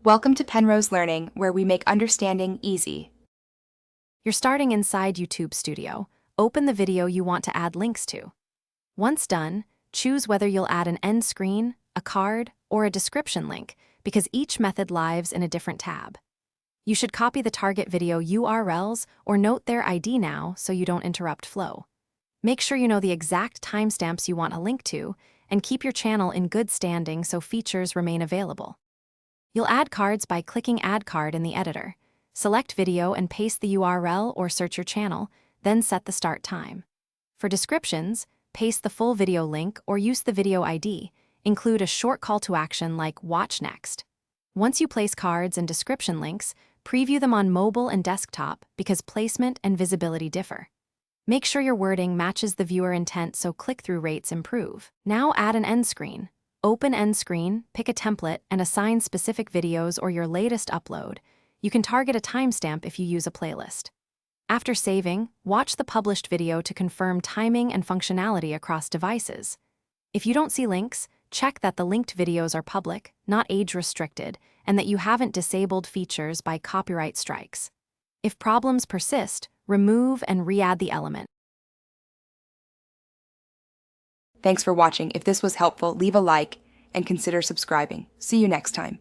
Welcome to Penrose Learning, where we make understanding easy. You're starting inside YouTube Studio. Open the video you want to add links to. Once done, choose whether you'll add an end screen, a card, or a description link, because each method lives in a different tab. You should copy the target video URLs or note their ID now so you don't interrupt flow. Make sure you know the exact timestamps you want a link to, and keep your channel in good standing so features remain available. You'll add cards by clicking Add Card in the editor. Select video and paste the URL or search your channel, then set the start time. For descriptions, paste the full video link or use the video ID. Include a short call to action like Watch Next. Once you place cards and description links, preview them on mobile and desktop because placement and visibility differ. Make sure your wording matches the viewer intent so click-through rates improve. Now add an end screen. Open end screen, pick a template, and assign specific videos or your latest upload. You can target a timestamp if you use a playlist. After saving, watch the published video to confirm timing and functionality across devices. If you don't see links, check that the linked videos are public, not age-restricted, and that you haven't disabled features by copyright strikes. If problems persist, remove and re-add the element. Thanks for watching. If this was helpful, leave a like and consider subscribing. See you next time.